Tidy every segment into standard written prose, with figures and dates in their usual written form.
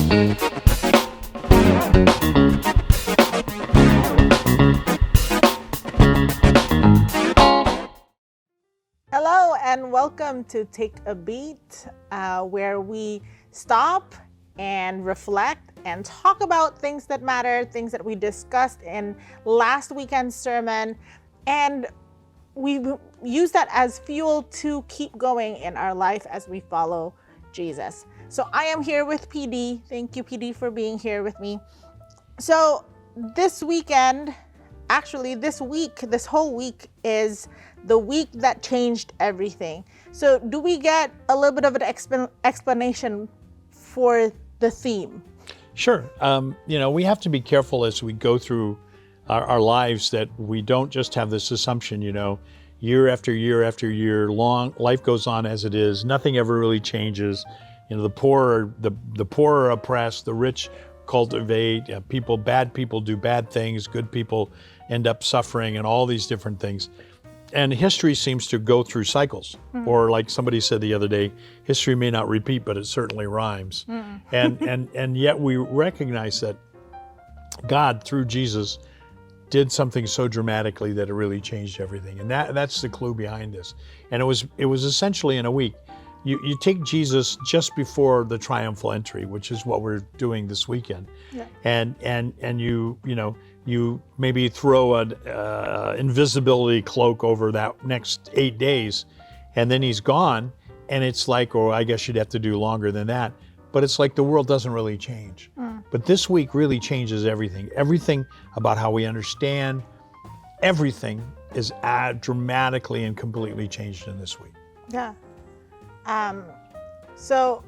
Hello and welcome to Take a Beat, where we stop and reflect and talk about things that matter, things that we discussed in last weekend's sermon, and we use that as fuel to keep going in our life as we follow Jesus. So I am here with PD. Thank you, PD, for being here with me. So this weekend, actually this whole week is the week that changed everything. So do we get a little bit of an explanation for the theme? Sure. We have to be careful as we go through our lives that we don't just have this assumption, year after year after year, life goes on as it is. Nothing ever really changes. The poor are oppressed, the rich cultivate, bad people do bad things, good people end up suffering, and all these different things. And history seems to go through cycles. Or like somebody said the other day, history may not repeat, but it certainly rhymes. And yet we recognize that God, through Jesus, did something so dramatically that it really changed everything. And that's the clue behind this. And it was essentially in a week. You take Jesus just before the triumphal entry, which is what we're doing this weekend. Yeah. And you maybe throw an invisibility cloak over that next 8 days, and then he's gone, and it's like, or I guess you'd have to do longer than that, but it's like the world doesn't really change. But this week really changes everything. Everything about how we understand, everything is dramatically and completely changed in this week. Yeah. So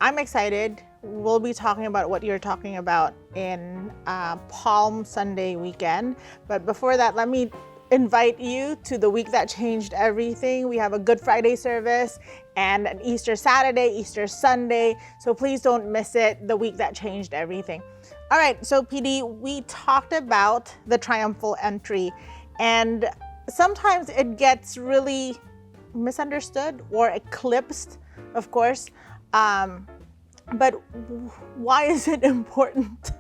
I'm excited. We'll be talking about what you're talking about in Palm Sunday weekend. But before that, let me invite you to the week that changed everything. We have a Good Friday service and an Easter Saturday, Easter Sunday. So please don't miss it, the week that changed everything. All right, so PD, we talked about the triumphal entry, and sometimes it gets really misunderstood or eclipsed, of course. But why is it important?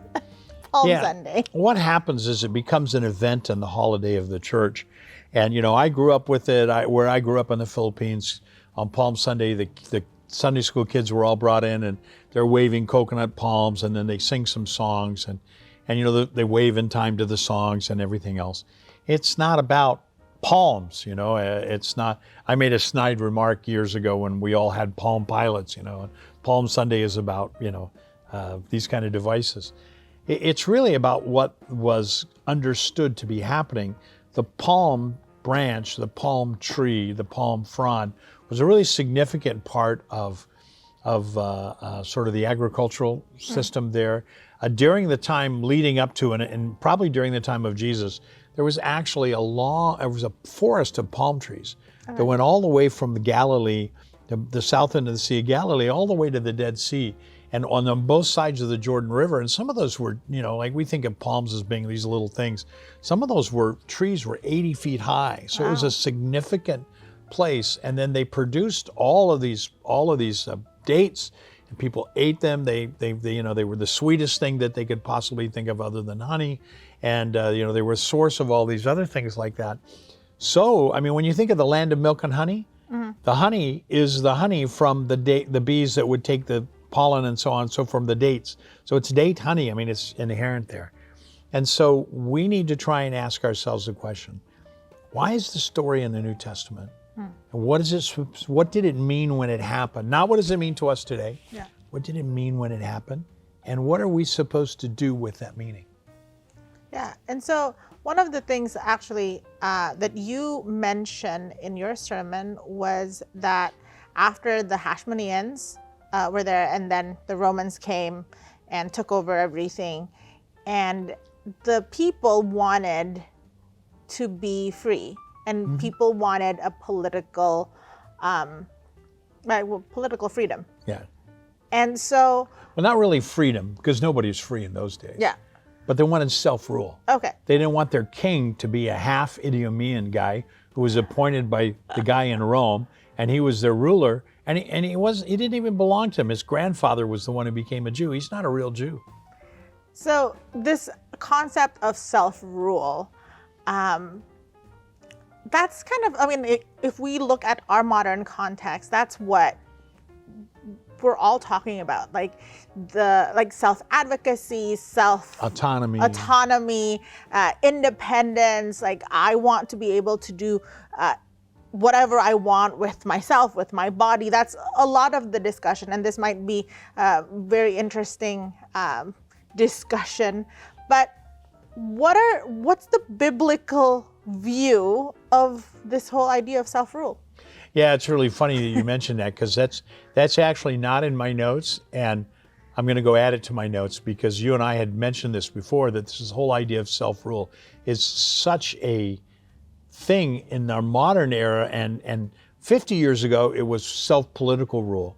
Palm Sunday. What happens is it becomes an event and the holiday of the church. And, I grew up with it. Where I grew up in the Philippines, on Palm Sunday, the Sunday school kids were all brought in, and they're waving coconut palms, and then they sing some songs, and they wave in time to the songs and everything else. It's not about palms, it's not. I made a snide remark years ago when we all had Palm Pilots, and Palm Sunday is about, these kind of devices. It's really about what was understood to be happening. The palm branch, the palm tree, the palm frond was a really significant part of sort of the agricultural system there. During the time leading up to and probably during the time of Jesus, there was actually there was a forest of palm trees that went all the way from the Galilee, the south end of the Sea of Galilee, all the way to the Dead Sea, and on both sides of the Jordan River. And some of those were, like we think of palms as being these little things. Some of those trees were 80 feet high. So It was a significant place. And then they produced all of these dates, and people ate them. They were the sweetest thing that they could possibly think of other than honey. And, they were a source of all these other things like that. So, when you think of the land of milk and honey, the honey is the honey from the bees that would take the pollen and so on, so from the dates. So it's date honey, it's inherent there. And so we need to try and ask ourselves the question, why is the story in the New Testament? And what did it mean when it happened? Not what does it mean to us today? Yeah. What did it mean when it happened? And what are we supposed to do with that meaning? Yeah, and so one of the things actually that you mentioned in your sermon was that after the Hashmoneans were there, and then the Romans came and took over everything, and the people wanted to be free, and people wanted a political freedom. Yeah. And so... Well, not really freedom, because nobody was free in those days. Yeah. But they wanted self-rule. Okay. They didn't want their king to be a half Idumean guy who was appointed by the guy in Rome, and he was their ruler, And he didn't even belong to him. His grandfather was the one who became a Jew. He's not a real Jew. So this concept of self-rule, that's kind of, I mean, if we look at our modern context, that's what we're all talking about, like self-advocacy, Autonomy, independence. Like, I want to be able to do whatever I want with myself, with my body. That's a lot of the discussion, and this might be a very interesting discussion. But what's the biblical view of this whole idea of self-rule? Yeah, it's really funny that you mentioned that, because that's actually not in my notes, and I'm going to go add it to my notes, because you and I had mentioned this before, that this whole idea of self-rule is such a thing in our modern era, and 50 years ago it was self-political rule.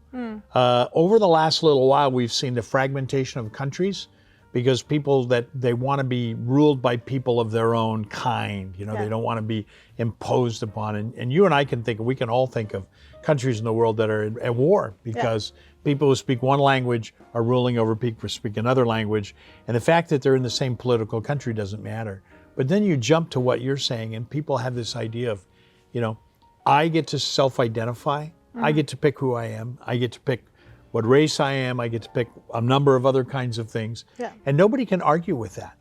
Over the last little while, we've seen the fragmentation of countries, because people that they want to be ruled by people of their own kind, they don't want to be imposed upon. And you and I we can all think of countries in the world that are at war, because people who speak one language are ruling over people who speak another language. And the fact that they're in the same political country doesn't matter. But then you jump to what you're saying, and people have this idea of, I get to self-identify. I get to pick who I am. I get to pick what race I am. I get to pick a number of other kinds of things. And nobody can argue with that.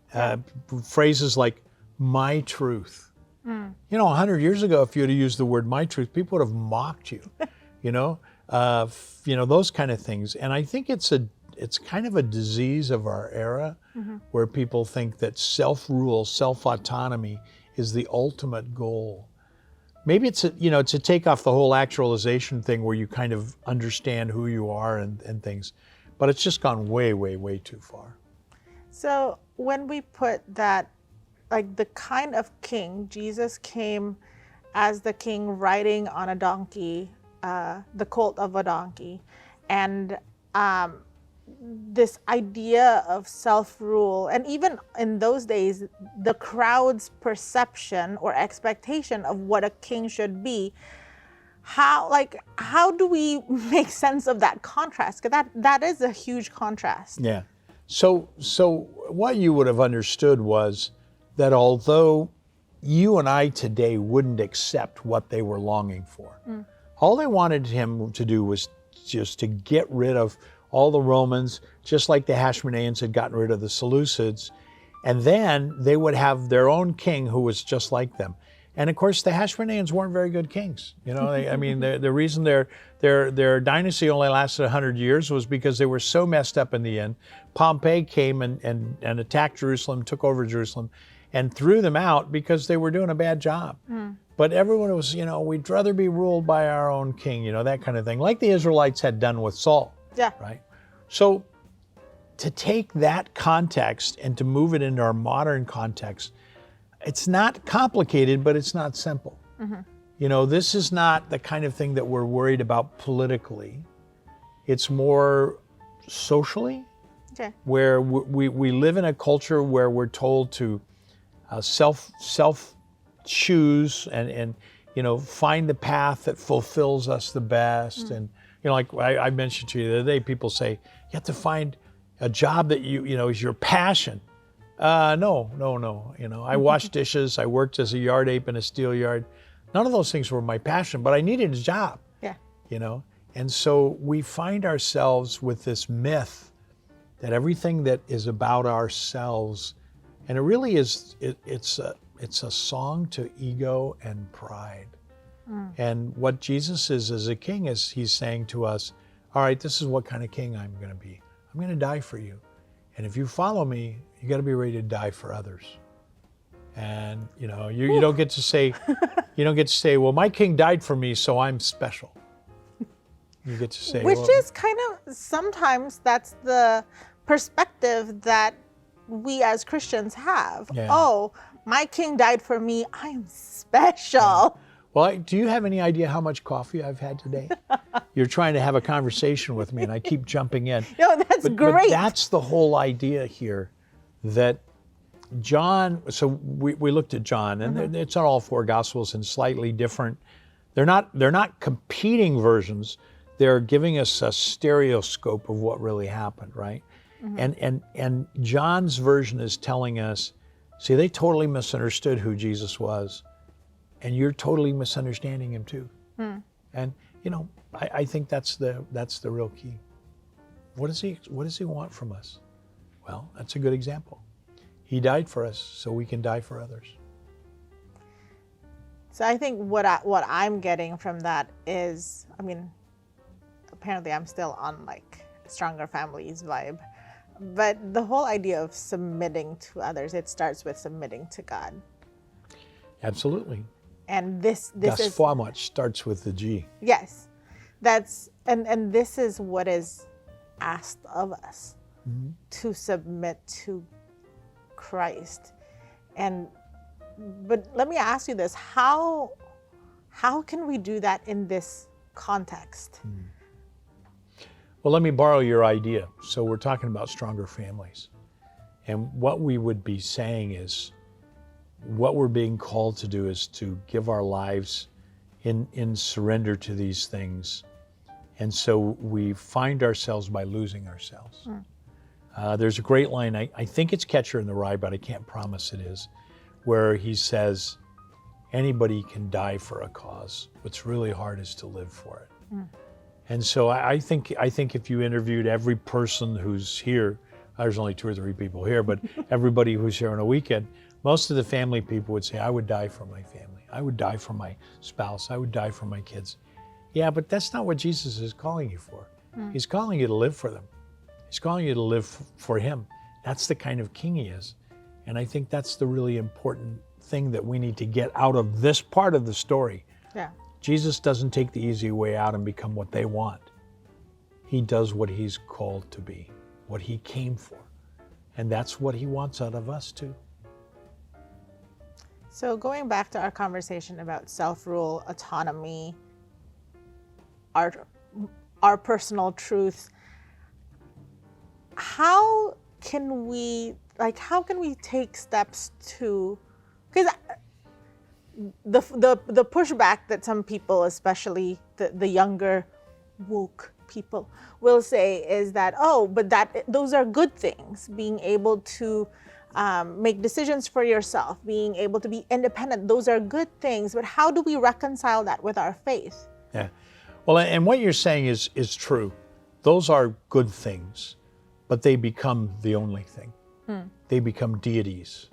Phrases like my truth. 100 years ago, if you had used the word my truth, people would have mocked you, those kind of things. And I think it's kind of a disease of our era, where people think that self-rule, self-autonomy is the ultimate goal. Maybe it's to take off the whole actualization thing, where you kind of understand who you are and things, but it's just gone way, way, way too far. So when we put that, like, the kind of king, Jesus came as the king riding on a donkey, the colt of a donkey, and this idea of self-rule, and even in those days, the crowd's perception or expectation of what a king should be. How do we make sense of that contrast? Because that is a huge contrast. Yeah. So what you would have understood was that although you and I today wouldn't accept what they were longing for, all they wanted him to do was just to get rid of all the Romans, just like the Hashmoneans had gotten rid of the Seleucids, and then they would have their own king who was just like them. And of course, the Hashmoneans weren't very good kings. The reason their dynasty only lasted 100 years was because they were so messed up in the end. Pompey came and attacked Jerusalem, took over Jerusalem, and threw them out because they were doing a bad job. But everyone was, we'd rather be ruled by our own king, that kind of thing, like the Israelites had done with Saul. Yeah. Right? So to take that context and to move it into our modern context, it's not complicated, but it's not simple. This is not the kind of thing that we're worried about politically. It's more socially, where we live in a culture where we're told to self choose and find the path that fulfills us the best. And like I mentioned to you the other day, people say you have to find a job that is your passion. No. I washed dishes. I worked as a yard ape in a steel yard. None of those things were my passion, but I needed a job. And so we find ourselves with this myth that everything that is about ourselves, and it really is, it's a song to ego and pride. And what Jesus is as a king is he's saying to us, all right, this is what kind of king I'm going to be. I'm going to die for you. And if you follow me, you got to be ready to die for others. And you don't get to say, well, my king died for me, so I'm special. You get to say, which is kind of, sometimes that's the perspective that we as Christians have. Oh, my king died for me, I'm special. Well, do you have any idea how much coffee I've had today? You're trying to have a conversation with me, and I keep jumping in. No, that's great. But that's the whole idea here, that John, so we looked at John, and it's not all four Gospels and slightly different. They're not competing versions. they're giving us a stereoscope of what really happened, right? And John's version is telling us, see, they totally misunderstood who Jesus was, and you're totally misunderstanding him too. And I think that's the real key. What does he want from us? Well, that's a good example. He died for us so we can die for others. So I think what I'm getting from that is, I mean, apparently I'm still on like Stronger Families vibe, but the whole idea of submitting to others, it starts with submitting to God. Absolutely. And this Das is Vormuch starts with the G. yes, that's and this is what is asked of us, to submit to Christ. But let me ask you this: how can we do that in this context? Well, let me borrow your idea. So we're talking about stronger families. And what we would be saying is, what we're being called to do is to give our lives in surrender to these things. And so we find ourselves by losing ourselves. There's a great line, I think it's Catcher in the Rye, but I can't promise it is, where he says, anybody can die for a cause. What's really hard is to live for it. And so I think if you interviewed every person who's here, there's only 2 or 3 people here, but everybody who's here on a weekend, most of the family people would say, I would die for my family. I would die for my spouse. I would die for my kids. Yeah, but that's not what Jesus is calling you for. He's calling you to live for them. He's calling you to live for him. That's the kind of king he is. And I think that's the really important thing that we need to get out of this part of the story. Yeah. Jesus doesn't take the easy way out and become what they want. He does what he's called to be, what he came for. And that's what he wants out of us too. So going back to our conversation about self-rule, autonomy, our personal truths, how can we take steps to, because the pushback that some people, especially the younger woke people, will say is that, those are good things, being able to make decisions for yourself, being able to be independent, those are good things, but how do we reconcile that with our faith? Yeah. Well, and what you're saying is true. Those are good things, but they become the only thing. They become deities.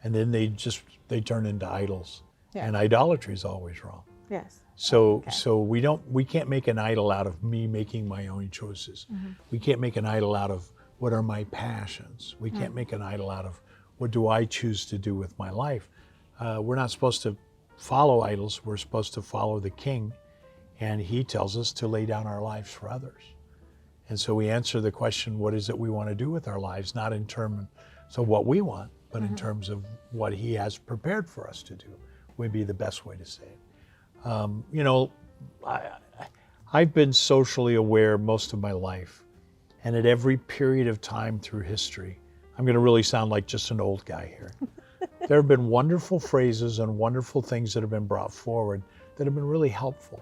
And then they turn into idols. Yeah. And idolatry is always wrong. Yes. So we can't make an idol out of me making my own choices. We can't make an idol out of what are my passions. We can't make an idol out of what do I choose to do with my life. We're not supposed to follow idols. We're supposed to follow the King, and he tells us to lay down our lives for others. And so we answer the question, what is it we want to do with our lives, not in terms of what we want, but in terms of what he has prepared for us to do, would be the best way to say it. I've been socially aware most of my life, and at every period of time through history, I'm going to really sound like just an old guy here. There have been wonderful phrases and wonderful things that have been brought forward that have been really helpful,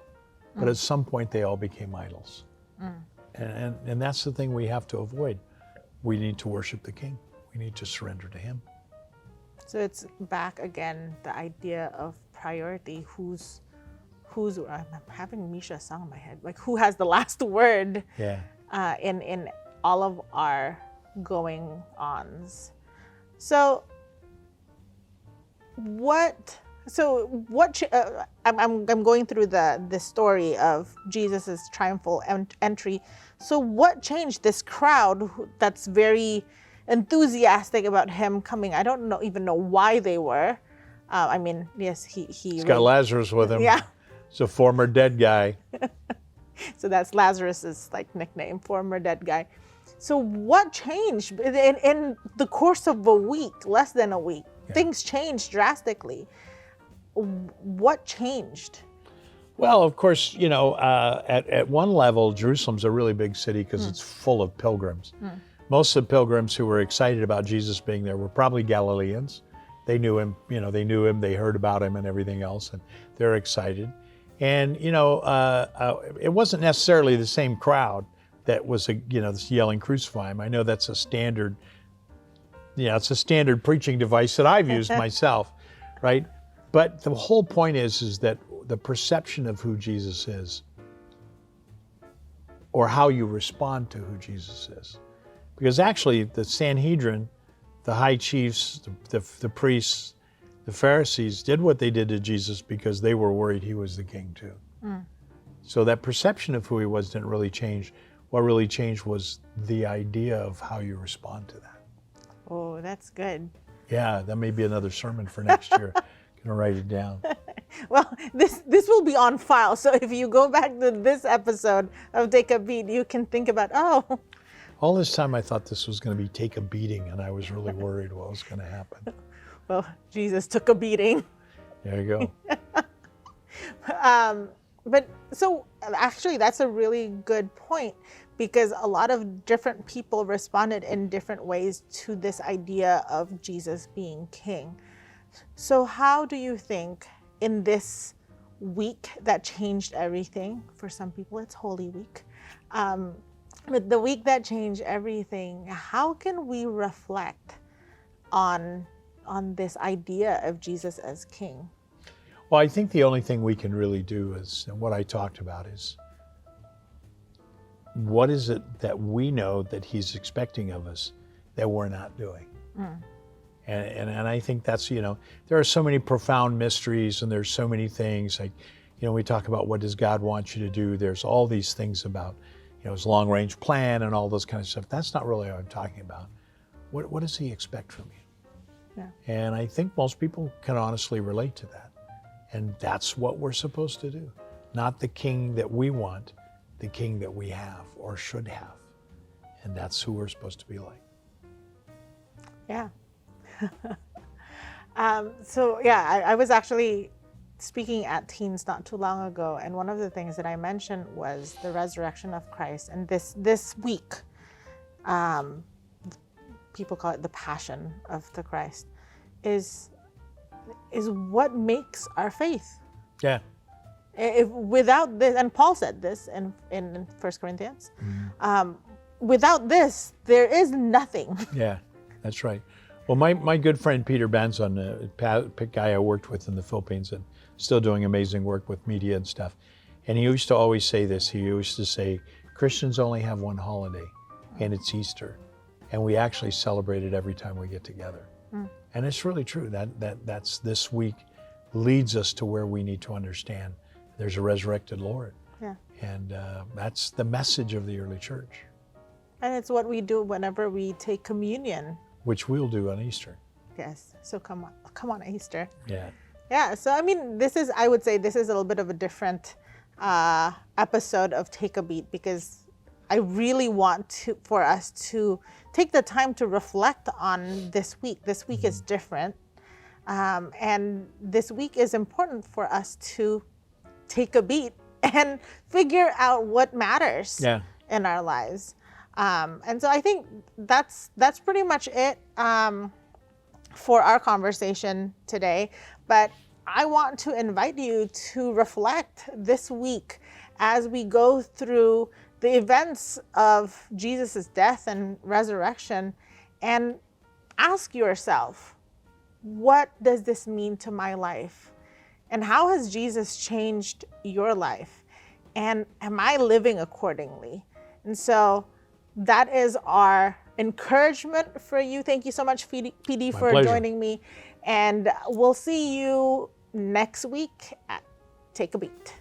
but at some point they all became idols. And that's the thing we have to avoid. We need to worship the King. We need to surrender to him. So it's back again, the idea of priority. Who's I'm having Misha's song in my head. Like, who has the last word? Yeah. In all of our going ons. So I'm going through the story of Jesus's triumphal entry. So what changed this crowd that's very enthusiastic about him coming? I don't even know why they were. Yes, he's got Lazarus with him. Yeah. He's a former dead guy. So that's Lazarus's nickname, former dead guy. So what changed in the course of a week, less than a week? Yeah. Things changed drastically. What changed? Well, of course, at one level, Jerusalem's a really big city because it's full of pilgrims. Most of the pilgrims who were excited about Jesus being there were probably Galileans. They knew him, they heard about him and everything else, and they're excited. And, it wasn't necessarily the same crowd that was, yelling, crucify him. I know that's a standard, it's a standard preaching device that I've used myself, right? But the whole point is that the perception of who Jesus is, or how you respond to who Jesus is. Because actually the Sanhedrin, the high chiefs, the priests, the Pharisees did what they did to Jesus because they were worried he was the king too. So that perception of who he was didn't really change. What really changed was the idea of how you respond to that. Oh, that's good. Yeah, that may be another sermon for next year. Gonna write it down. Well, this will be on file. So if you go back to this episode of Take a Beat, you can think about, All this time I thought this was going to be Take a Beating, and I was really worried what was going to happen. well, Jesus took a beating. There you go. But so actually, that's a really good point, because a lot of different people responded in different ways to this idea of Jesus being king. So how do you think in this week that changed everything, for some people it's Holy Week, but the week that changed everything, how can we reflect on this idea of Jesus as king? Well, I think the only thing we can really do is, and what I talked about is, what is it that we know that he's expecting of us that we're not doing? And I think that's, there are so many profound mysteries, and there's so many things, like, we talk about what does God want you to do. There's all these things about, his long range plan and all those kind of stuff. That's not really what I'm talking about. What does he expect from you? Yeah. And I think most people can honestly relate to that. And that's what we're supposed to do. Not the king that we want, the king that we have or should have. And that's who we're supposed to be like. Yeah. I was actually speaking at Teens not too long ago, and one of the things that I mentioned was the resurrection of Christ. And this week, people call it the Passion of the Christ, is what makes our faith. Yeah. If without this, and Paul said this in 1 Corinthians, without this, there is nothing. Yeah, that's right. Well, my good friend Peter Banzon, a guy I worked with in the Philippines and still doing amazing work with media and stuff, and he used to always say this. He used to say, Christians only have one holiday, and it's Easter, and we actually celebrate it every time we get together. And it's really true. That's this week leads us to where we need to understand there's a resurrected Lord. Yeah. And that's the message of the early church. And it's what we do whenever we take communion. Which we'll do on Easter. Yes. So come on Easter. Yeah. Yeah. So I would say this is a little bit of a different episode of Take a Beat, because I really want for us to take the time to reflect on this week. This week is different. And this week is important for us to take a beat and figure out what matters in our lives. And so I think that's pretty much it for our conversation today. But I want to invite you to reflect this week as we go through the events of Jesus' death and resurrection, and ask yourself, what does this mean to my life? And how has Jesus changed your life? And am I living accordingly? And so that is our encouragement for you. Thank you so much, PD, for pleasure. joining me. And we'll see you next week at Take a Beat.